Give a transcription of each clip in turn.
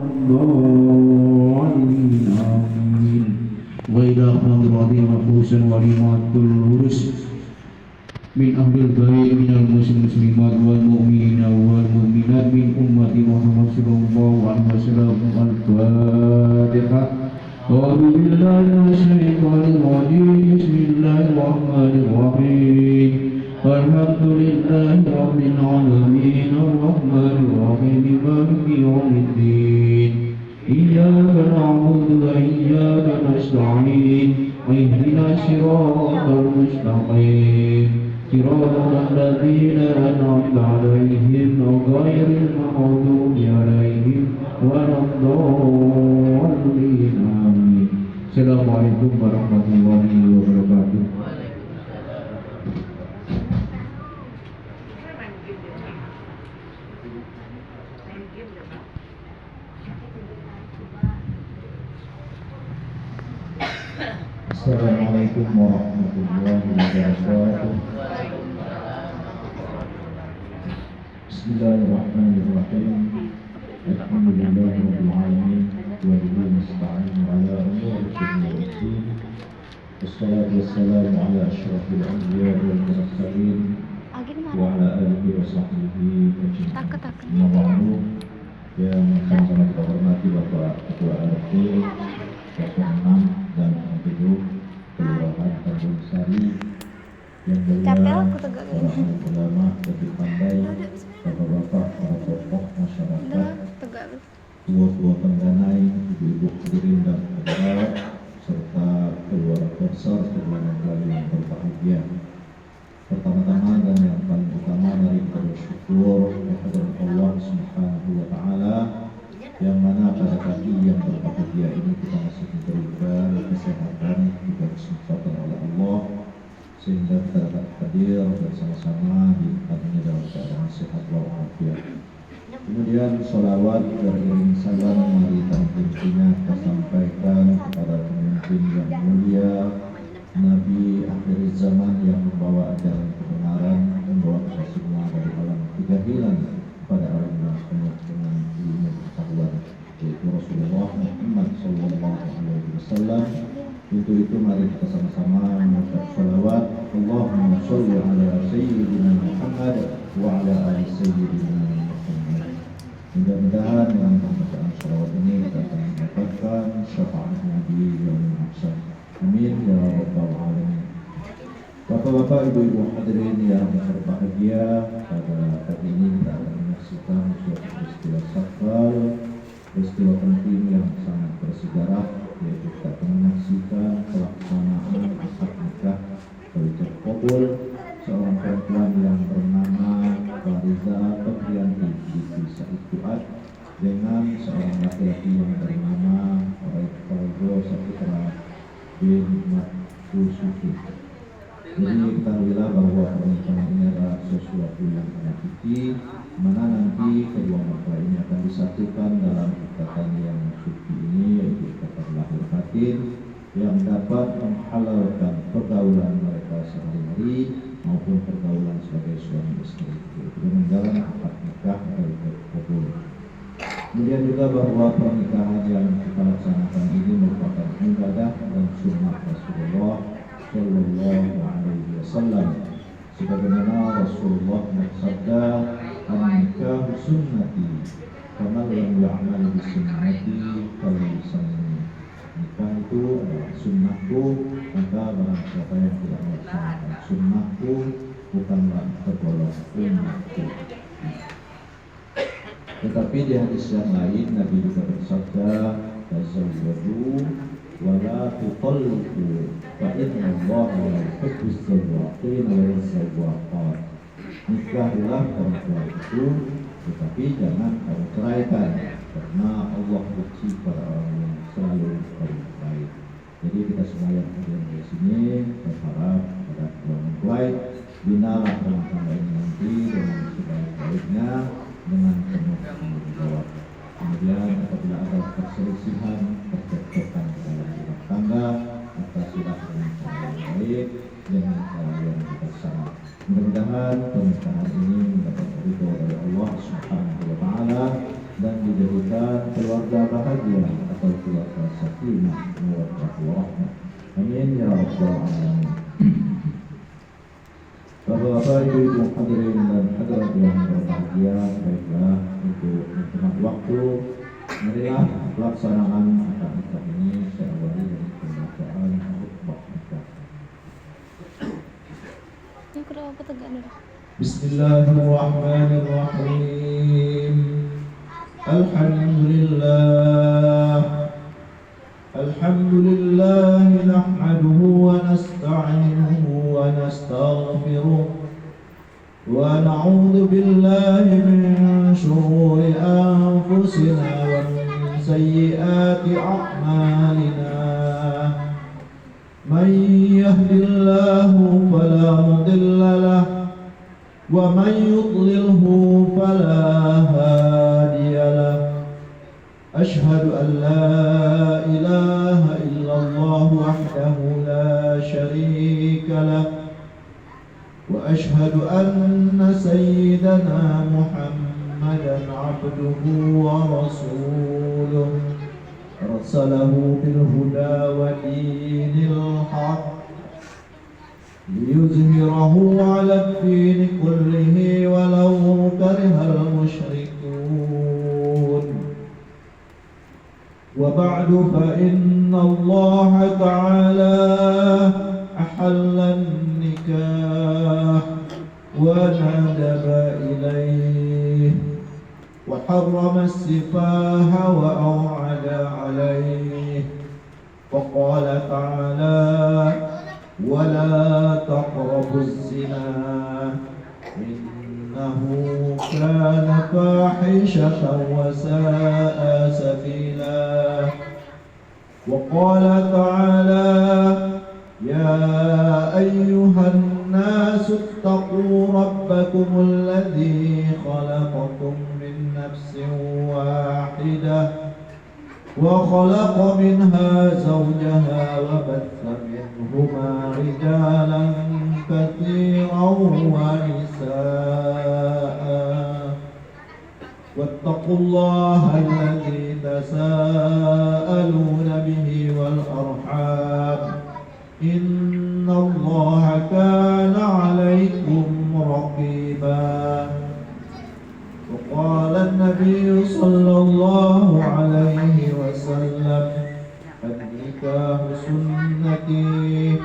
الضالين آمين وإلى حضرات مخصوصا ولمات الورس من أهل البيت من المسلمات والمؤمنين والمؤمنات من أمة محمد صلى الله عليه وسلم الفاتحة. أعوذ بالله من الشيطان الرجيم بسم الله الرحمن الرحيم الحمد لله رب العالمين الرحمن الرحيم مالك يوم الدين إياك نعبد وإياك نستعين اهدنا الصراط المستقيم صراط الذين أنعمت عليهم غير المغضوب عليهم ولا الضالين آمين. Assalamualaikum warahmatullahi wabarakatuh. Assalamualaikum warahmatullahi wabarakatuh. Bismillahirrahmanirrahim. Alhamdulillahirabbil alamin wa bihi nasta'in ala umuri dunya waddin. Wassalatu wassalamu ala asyrafil anbiya'i wal mursalin wa ala alihi wa sahbihi ajma'in. Yang sama-sama kita hormati Bapak Ketua RT, Bapak Enam dan Ibu Kelurahan Tanjung Sari, yang mulia para ulama, lebih pandai, bapak-bapak, para tokoh masyarakat, tua-tua pengganai, ibu-ibu hadirin dan hadirat, serta keluarga besar kedua mempelai yang berbahagia. Pertama-tama dan yang paling utama, mari kita bersyukur kepada Allah Subhanahu wa Ta'ala, yang mana pada pagi yang berbahagia ini kita masih diberikan kesehatan, diberi kesempatan oleh Allah, sehingga kita dapat hadir bersama-sama di tempatnya dalam keadaan sehat walafiat. Kemudian sholawat beriring salam mari tentunya kita sampaikan kepada pemimpin yang mulia, Nabi akhir zaman yang membawa ajaran kebenaran, membawa kita semua dari alam kejahilan pada alam yang penuh dengan ilmu pengetahuan, yaitu Rasulullah Muhammad SAW. Untuk itu mari kita sama-sama mengucap sholawat. Allahumma sholli ala sayyidina Muhammad wa ala ali sayyidina Muhammad. Mudah-mudahan dengan pembacaan sholawat ini kita akan mendapatkan syafaat Nabi yang mahsyar. Amin ya rabbal alamin. Bapak-bapak, ibu-ibu hadirin yang berbahagia, pada pagi ini kita akan menyaksikan suatu peristiwa sakral, peristiwa penting yang sangat bersejarah, yaitu kita akan menyaksikan pelaksanaan akad nikah Baitul Qabul seorang perempuan yang bernama Fariza Febrianti binti Said Fuad dengan seorang laki-laki yang bernama Fauzo Saputra bin Matsusuki. Jadi ketahuilah bahwa pernikahan ini adalah sesuatu yang sangat suci, mana nanti kedua mempelai ini akan disatukan dalam ikatan yang suci ini, yaitu ikatan lahir batin yang dapat menghalalkan pergaulan mereka sehari-hari maupun pergaulan sebagai suami istri, yaitu dengan jalan akad nikah Baitul Qabul. Kemudian juga bahwa pernikahan yang kita laksanakan ini merupakan ibadah dan sunnah Rasulullah Shallallahu Alaihi Wasallam, sebagaimana Rasulullah bersabda, "An-nikah sunnati, faman lam ya'mal bi sunnati falaysa minni." Nikah itu adalah sunnahku, maka barang siapa yang tidak melaksanakan sunnahku bukanlah tergolong umatku. Tetapi di hadis yang lain Nabi juga bersabda, "Tazawwaju wa la tutalliqu fa inna Allaha la yuhibbuz zawwaqin wa az-zawwaqat." Nikahlah perempuan itu, tetapi jangan kamu ceraikan, karena Allah benci pada orang yang selalu berbaik. Jadi kita semua yang hadir di sini berharap pada kedua mempelai, binalah rumah tangga ini nanti dengan sebaik-baiknya, dengan penuh tanggung jawab. Kemudian apabila ada perselisihan, percekcokan dalam rumah tangga, maka silakan dengan cara yang baik, dengan cara yang bijaksana. Mudah-mudahan pernikahan ini mendapat ridho dari Allah Subhanahu wa Ta'ala, dan dijadikan keluarga bahagia atau keluarga sakinah mawaddah warahmah. Amin ya rabbal alamin. Bapak-bapak, ibu-ibu hadirin dan hadirat yang berbahagia, baiklah untuk menghemat waktu, marilah pelaksanaan akad ini saya awali dari pembacaan khutbah nikah. Ini kenapa tegak dulu? Bismillahirrahmanirrahim. Alhamdulillah nahmaduhu wa nasta'inuhu wa nastaghfiruh wa na'udzu billahi min shururi anfusina wa min sayyiati a'malina. Man yahdihillahu fala mudilla lahu ومن يضلله فلا هادي له. أشهد أن لا إله إلا الله وحده لا شريك له وأشهد أن سيدنا محمدا عبده ورسوله أرسله بالهدى ودين الحق ليظهره على الدين كله ولو كره المشركون. وبعد فإن الله تعالى أحل النكاح وندب إليه وحرم السفاح وأوعد عليه وقال تعالى ولا تقربوا الزنا إنه كان فاحشة وساء سبيلا. وقال تعالى يا أيها الناس اتقوا ربكم الذي خلقكم من نفس واحدة وخلق منها زوجها وبث منهما رجالا كثيرا ونساء واتقوا الله الذي تساءلون به والأرحام إن الله كان عليكم رقيبا. وقال النبي صلى الله عليه وسلم النكاح سنتي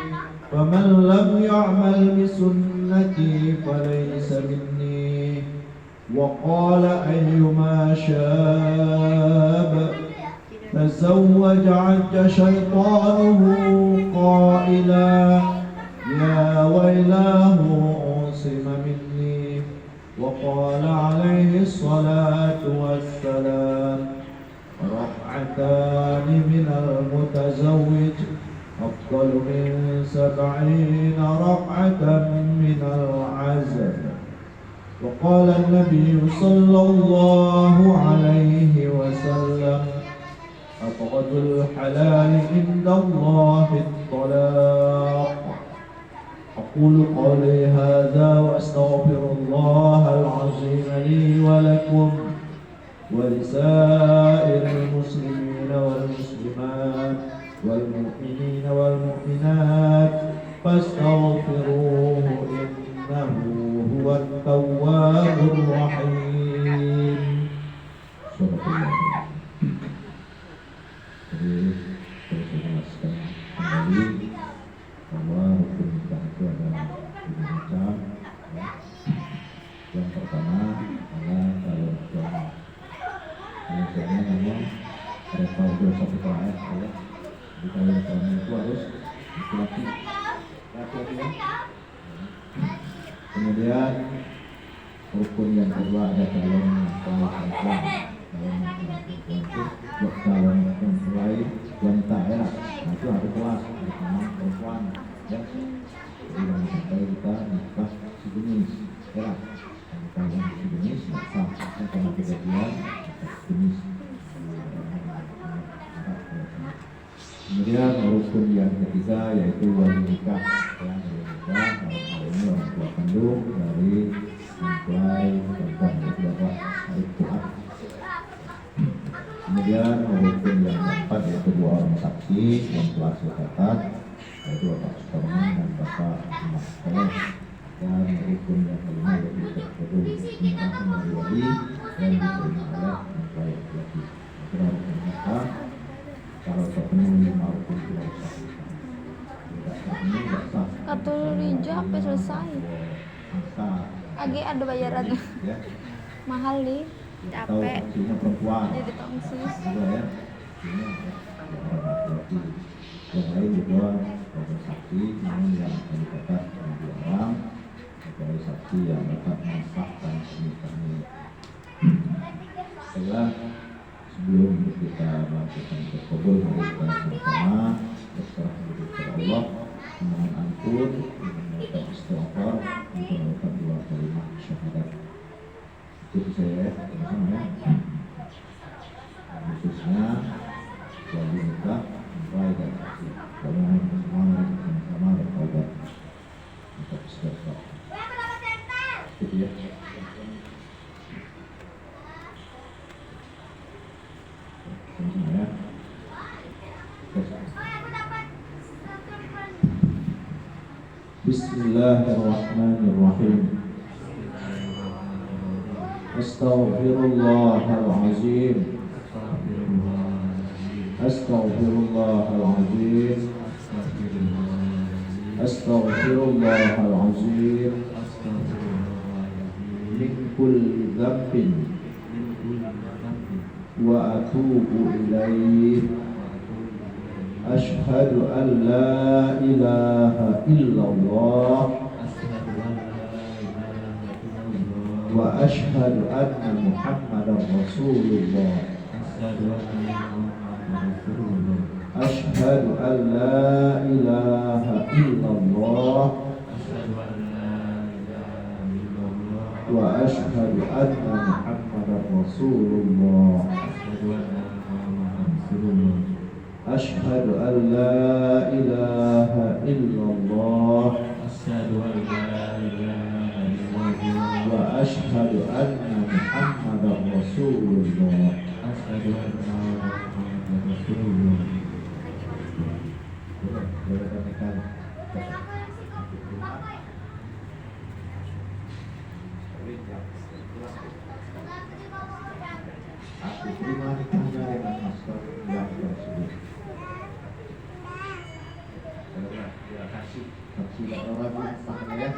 فمن لم يعمل بسنتي فليس مني. وقال أيما شاب تزوج عج شيطانه قائلا يا ويلاه عصم مني. وقال عليه الصلاة والسلام ركعتان من المتزوج أفضل من 70 ركعة من العزل. وقال النبي صلى الله عليه وسلم أبغض الحلال عند الله الطلاق. أقول قولي هذا وأستغفر الله العظيم لي ولكم ولسائر المسلمين والمسلمات والمؤمنين والمؤمنات فاستغفروه إنه هو التواب الرحيم. صدق الله. Jadi saya jelaskan kembali bahwa hukum nikah itu ada 5 macam. Yang pertama adalah calon suami. Calon suami namanya ada klausul satu ayat ya. Di calon suami itu harus laki-laki ya. Kemudian rukun yang kedua ada calon perempuan. Calon mempelai wanita ya. Nah, itu harus kelas bersama perempuan ya. Jadi jangan sampai kita nikah sejenis ya. Kalau yang sejenis sah karena kejadian sejenis. Kemudian rukun yang ketiga yaitu wali nikah ya. Wali nikah kalau ini orang tua kandung dari mempelai perempuan yaitu bapak Arif Fuad. Kemudian rukun yang keempat yaitu dua orang saksi yang telah saya catat, yaitu Bapak Suparman dan Bapak Ahmad Soleh. Dan rukun yang kelima yaitu terkudu menyerahkan dari wali dan diterima oleh mempelai laki-laki. Itu rukun apa? Kalau terpenuhi lima rukun tidak sah. Tidak terpenuhi tidak sah. Kartu hijau sampai selesai. Sah. Agi ada bayaran. Ya. Mahal nih. Atau Capek. saksinya perempuan. Jadi tongsis. Juga ya. Ini orang laki-laki. Yang lain juga sebagai saksi, namun yang akan dicatat dua orang sebagai saksi yang dapat mensahkan pernikahan ini. Setelah sebelum kita melakukan berkabul, mari kita sama-sama berserah diri kepada Allah, memohon ampun, melakukan istighfar, untuk melakukan dua kalimat syahadat. Itu saya sama-sama ya. Khususnya wali nikah, mempelai dan saksi. Kami mohon semua mari sama-sama bertaubat untuk istighfar. Itu ya. Sama-sama ya. Bismillahirrahmanirrahim. Astaghfirullahalazim. Astaghfirullahalazim. Astaghfirullahalazim. Min kulli dzambin wa atubu ilaih. Ashhadu an la ilaha illallah wa ashhadu anna Muhammadar Rasulullah. Ashhadu an la ilaha illallah wa ashhadu anna Muhammadar Rasulullah. Ashhadu an la ilaha illallah wa ashhadu anna Muhammadar Rasulullah. Aku terima nikahnya dengan master yang tersebut. Terima kasih. Saksi orang yang pakai ya.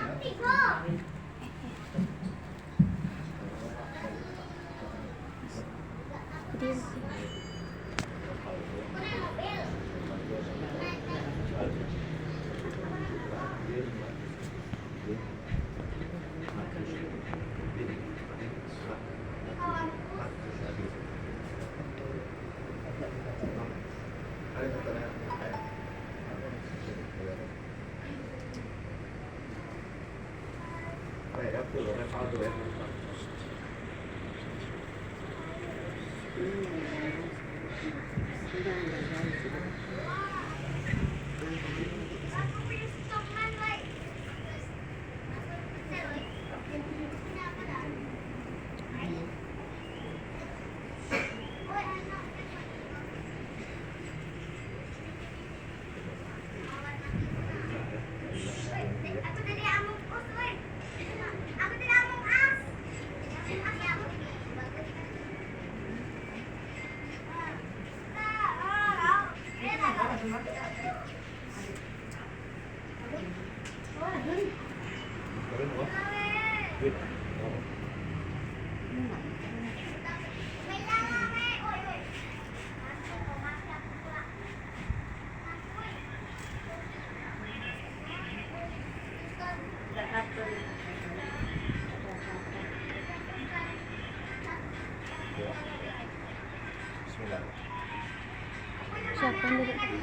Siapa yang dari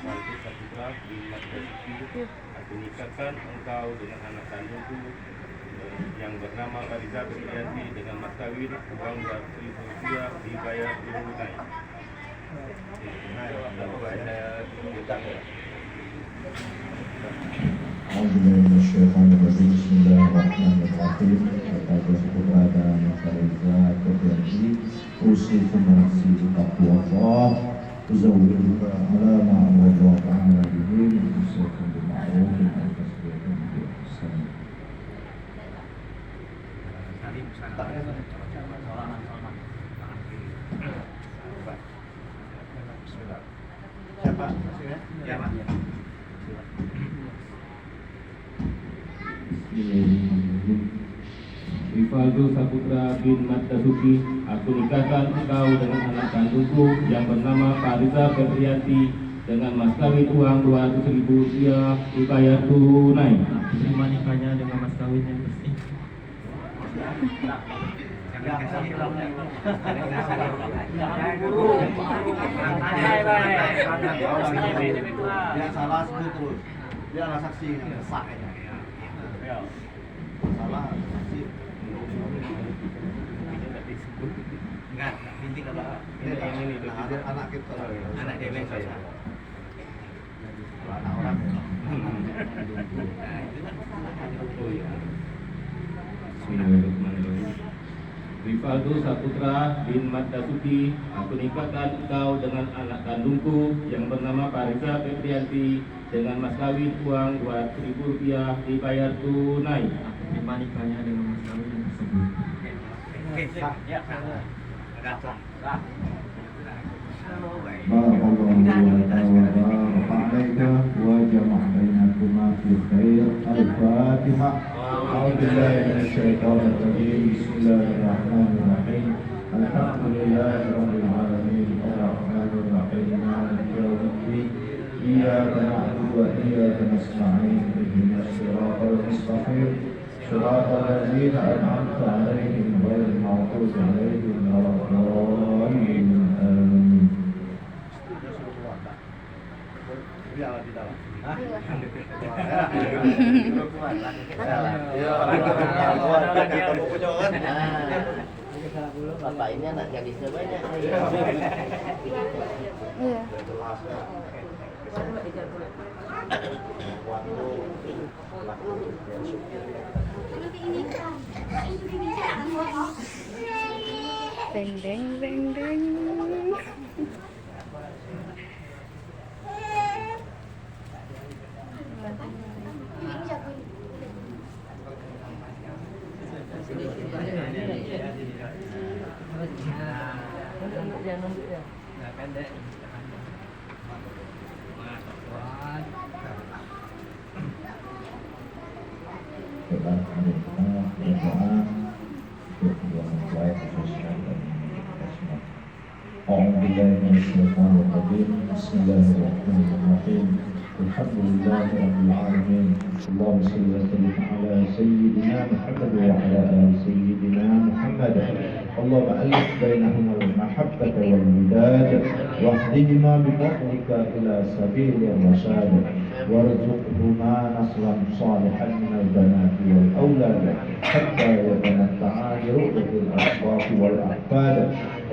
Aku nikahkan engkau dengan anak kandungku yang bernama Fariza Berlianti dengan mas kawin uang 200.000 rupiah dibayar tunai. Nah, saya A'udzubillahiminasyaitonirrajim. Bismillahirrahmanirrahim. Kepada kepada Masyarakat Kebencian usikum nafsi bitaqwallah uzawwijuka ala ma'amrullah ta'ala bihi usikum bima'rufin al-tasbihun bi-ihsan. Siapa? Ya, Pak. Rivaldo Saputra bin Mattasuki, aku nikahkan engkau dengan anak kandungku yang bernama Farisa Febrianti dengan mas kawin uang 200.000 rupiah dibayar tunai. Terima nikahnya dengan mas kawin yang bersih. Dia salah sebut terus. Dia adalah saksi yang sah ini. Salah saksi. Enggak, bintik apa? Ini anak kita. Anak dia saya. Anak orang. Bismillahirrahmanirrahim. Rivaldo Saputra bin Mattasuki, aku nikahkan engkau dengan anak kandungku yang bernama Farisa Febrianti dengan mas kawin uang 200.000 rupiah dibayar tunai. Terima nikahnya dengan mas kawin yang tersebut. Oke, sah. Ya, sah. Sah. وجمع بينكما في خير. الفاتحة. أعوذ بالله من الشيطان الرجيم. بسم الله الرحمن الرحيم. الحمد لله رب العالمين الرحمن الرحيم مالك يوم الدين. إياك نعبد وإياك نستعين. اهدنا الصراط المستقيم صراط الذين أنعمت عليهم غير المغضوب عليهم ولا الضالين. آمين. Biar di dalam. Bapak ini anak gadisnya banyak. Iya. Deng deng deng deng. Kita berdoa untuk yang baik khususnya dan kita semua. A'udzubillahi minasyaitonir rajim. Bismillahirrahmanirrahim. Alhamdulillahirabbil alamin. Allahumma shalli wa sallim ala sayyidina Muhammad wa ala ali sayyidina Muhammad. اللهم ألف بينهما المحبة والوداد واهدهما بفضلك إلى سبيل الرشاد وارزقهما نسلا صالحا من البنات والأولاد حتى يتمتعا برؤية الأشراف والأحفاد.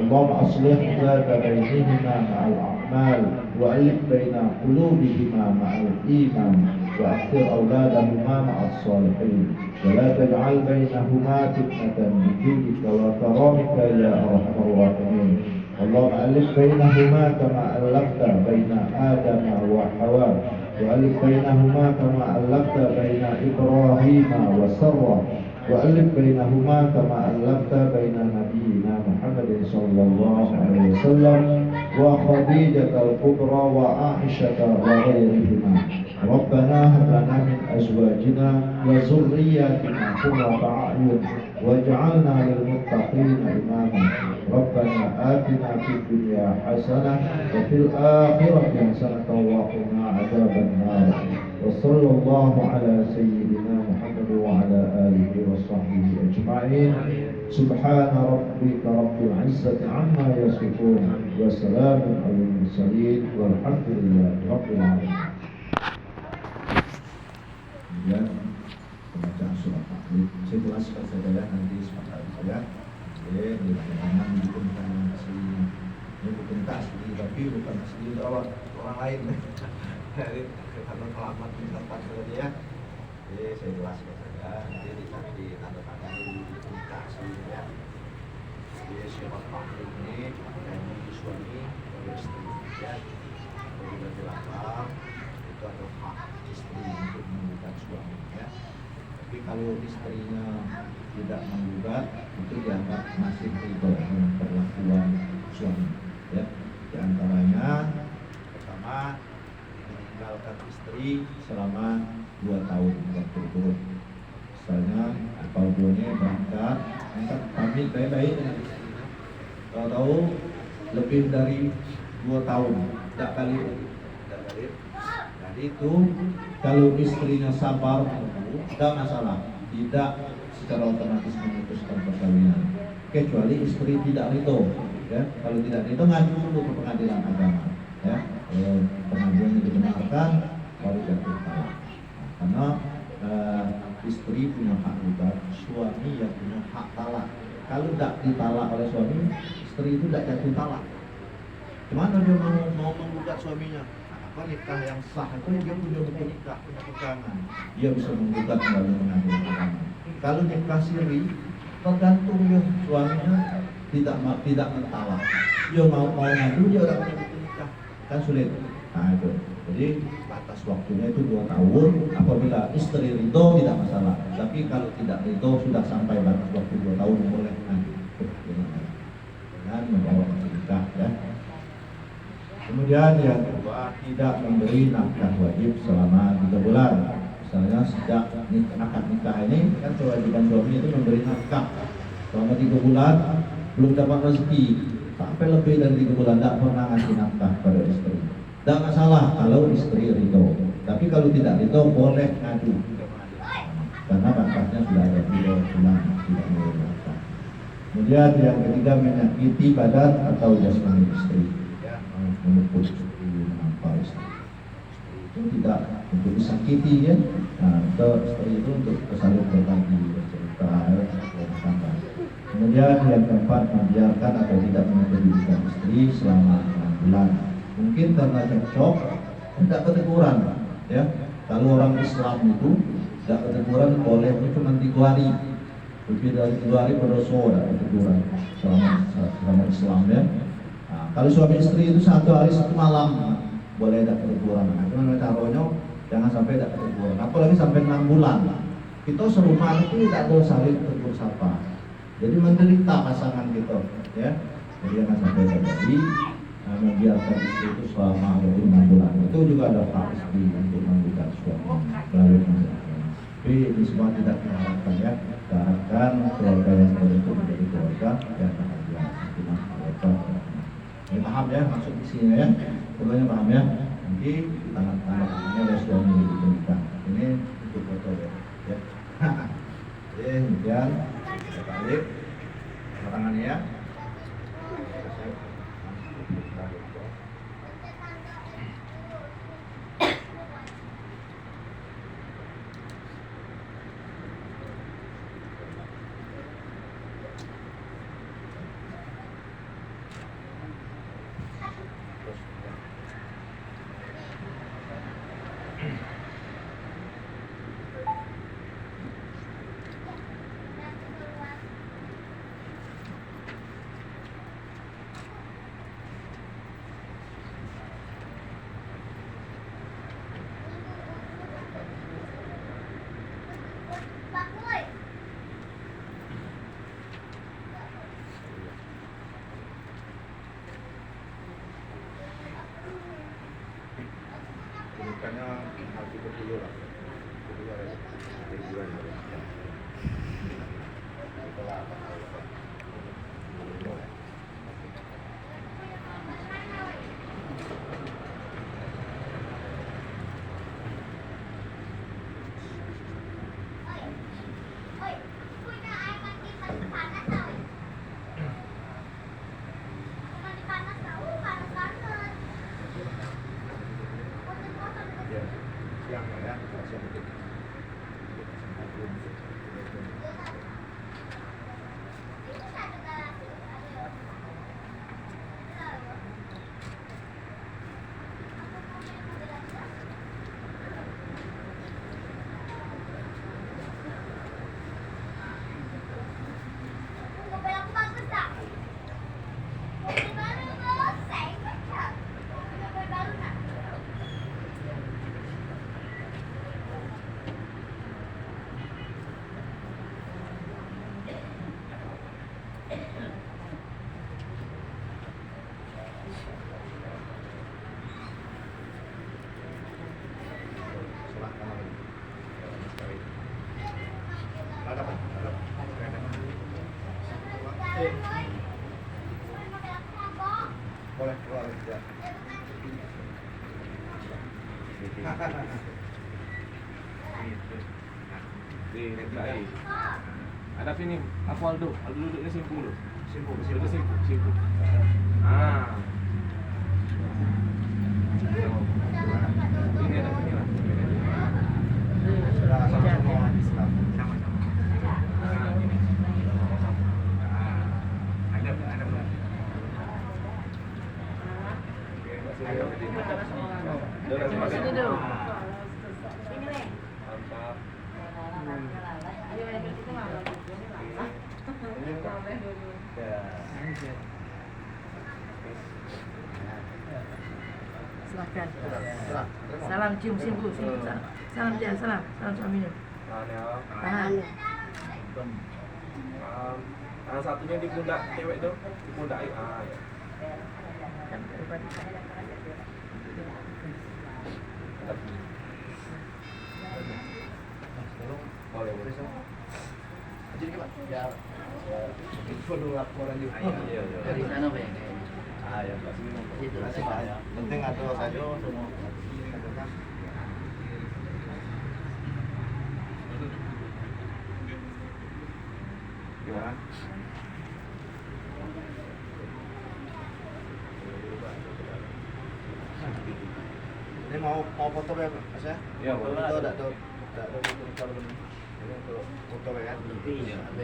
اللهم أصلح ذات بينهما مع الأعمال وألف بين قلوبهما مع الإيمان وأكثر أولادهما مع الصالحين ولا تجعل بينهما فتنة بجودك وكرامك يا أرحم الراحمين. اللهم ألف بينهما كما ألفت بين آدم وحواء وألف بينهما كما ألفت بين إبراهيم وسرة وألف بينهما كما ألفت بين نبينا محمد صلى الله عليه وسلم وخديجة الكبرى وعائشة وغيرهما. ربنا هب لنا من أزواجنا وذرياتنا قرة أعين واجعلنا للمتقين إماما. ربنا آتنا في الدنيا حسنة وفي الآخرة حسنة وقنا عذاب النار. وصلى الله على سيدنا محمد وعلى آله وصحبه أجمعين. سبحان ربك رب العزة عما يصفون وسلام على المرسلين والحمد لله رب العالمين. Kemudian pembacaan surat taklid. Saya jelaskan saja nanti sepakat saya. Bagaimana bukan aslinya. Ini bukan asli, tapi bukan asli orang lain. Jadi kita selamat mencatat saja ya. Jadi saya jelaskan saja, nanti di tanda tangan di komunikasi ya. Jadi syarat mahrim ini dari suami dan istri ya. Apabila dilapar itu ada hak istri untuk menggugat suami ya. Tapi kalau istrinya tidak menggugat itu dianggap masih ridho dengan perlakuan suami ya. Di antaranya pertama meninggalkan istri selama 2 tahun berturut-turut. Misalnya apabila berangkat, pamit baik-baik dengan istrinya. Tahu lebih dari 2 tahun, tidak kali. Jadi itu kalau istrinya sabar, tidak masalah, tidak secara otomatis memutuskan perkawinan. Kecuali istri tidak ridho, ya. Kalau tidak ridho ngadu dulu ke pengadilan agama, ya. Kalau pengaduannya dibenarkan, baru jatuh talak. Karena istri punya hak gugat, suami yang punya hak talak. Kalau tidak ditalak oleh suami, istri itu tidak jatuh talak. Gimana dia mau menggugat suaminya? Apa nikah yang sah itu dia punya buku nikah, punya pegangan. Dia bisa menggugat melalui pengadilan agama. Kalau nikah siri, tergantung dia suaminya tidak mentalak. Dia mau ngadu dia udah punya buku nikah, kan sulit. Nah itu. Jadi batas waktunya itu 2 tahun. Apabila istri ridho tidak masalah. Tapi kalau tidak ridho sudah sampai batas waktu 2 tahun boleh ngadu dengan membawa buku nikah ya. Kemudian yang kedua, tidak memberi nafkah wajib selama 3 bulan. Misalnya sejak akad nikah ini kan kewajiban suami itu memberi nafkah selama 3 bulan belum dapat rezeki sampai lebih dari 3 bulan tidak pernah ngasih nafkah pada istri. Tidak masalah kalau istri ridho. Tapi kalau tidak ridho boleh ngadu karena batasnya sudah ada 3 bulan tidak memberi nafkah. Kemudian yang ketiga, menyakiti badan atau jasmani istri. Memukul istri, menampar istri itu tidak untuk disakiti ya. Nah, istri itu untuk saling berbagi, bercerita, bercanda. Kemudian yang keempat, membiarkan atau tidak mempedulikan istri selama 6 bulan. Mungkin karena cekcok, tidak keteguran ya. Kalau orang Islam itu tidak keteguran boleh itu cuma 3 hari. Lebih dari 3 hari berdosa tidak keteguran selama Islam ya. Kalau suami istri itu 1 hari 1 malam boleh ada keteguran. Cuman caranya jangan sampai ada keteguran. Apalagi sampai 6 bulan. Kita serumah itu tidak ada saling tegur sapa. Jadi menderita pasangan kita, ya. Jadi jangan sampai terjadi. Membiarkan istri itu selama lebih 6 bulan. Itu juga ada hak istri untuk menggugat suami melalui pengadilan. Tapi ini semua tidak diharapkan ya. Diharapkan keluarga yang terbentuk menjadi keluarga yang bahagia. Ini paham ya maksud isinya ya, pokoknya paham ya. Nanti tanda tangannya oleh suami di nikah. Ini untuk foto ya. Oke, kemudian kita balik tangannya ya. Bukannya hati berdua lah, berdua ya, berdua ya. Setelah apa? Siang ya, siang itu. Ada sini, aku Aldo duduknya simpul dulu. Simpul. Ah. Ini ada sini lah. Sini dulu. Silakan. Salam cium simpul. Salam dia, salam suaminya. Tahan. Tangan satunya di pundak cewek tuh, di pundak ya. Boleh. Jadi gimana? Ya, Perlu laporan juga. dari sana Pak. Ya, Pak. Itu Masih Pak. Penting ada saja semua. Gimana? Ini mau foto ya, Mas ya? Iya, boleh. Foto enggak ada foto kalau ini untuk foto ya kan? Iya, ada.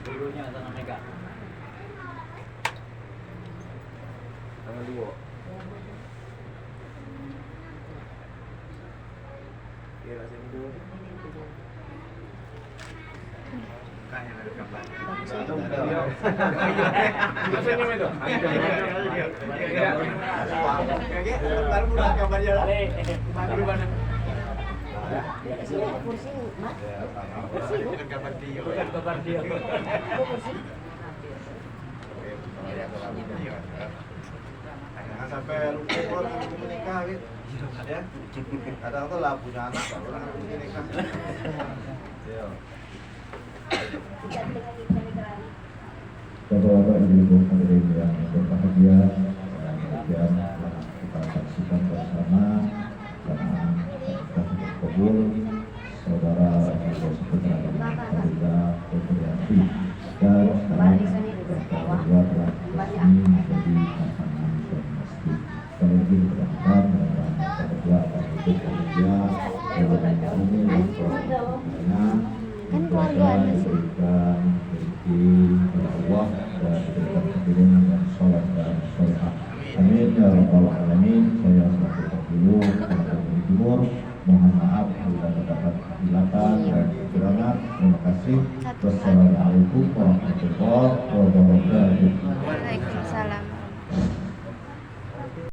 Dulunya tanah Mega. Tangan dua. Iya, sini dulu. Kayak ada gambar. Senyum itu. Baru mulai gambarnya. Kursi, Mak. Kursi, Bu. Gambar dia. Gambar dia. Kursi. Jangan sampai lupa orang menikah gitu. Ya. Kadang tuh lah punya anak baru orang menikah. Ya. Bapak-bapak, ibu-ibu hadirin yang berbahagia, kemudian kita saksikan bersama karena kita kabul saudara Saudara Saudara Febrianti dan sekarang kita berdua telah resmi menjadi pasangan suami istri. Sekali lagi mudah-mudahan kita berdua akan hidup bahagia dalam ini dan keluarganya. Kan keluarga Anda sih. Diberikan rezeki oleh Allah dan diberikan keturunan yang soleh dan solehah. Amin ya rabbal alamin. Saya selaku dahulu dari Timur mohon maaf bila terdapat kesilapan dan kekurangan. Terima kasih. Wassalamualaikum warahmatullahi wabarakatuh. Waalaikumsalam.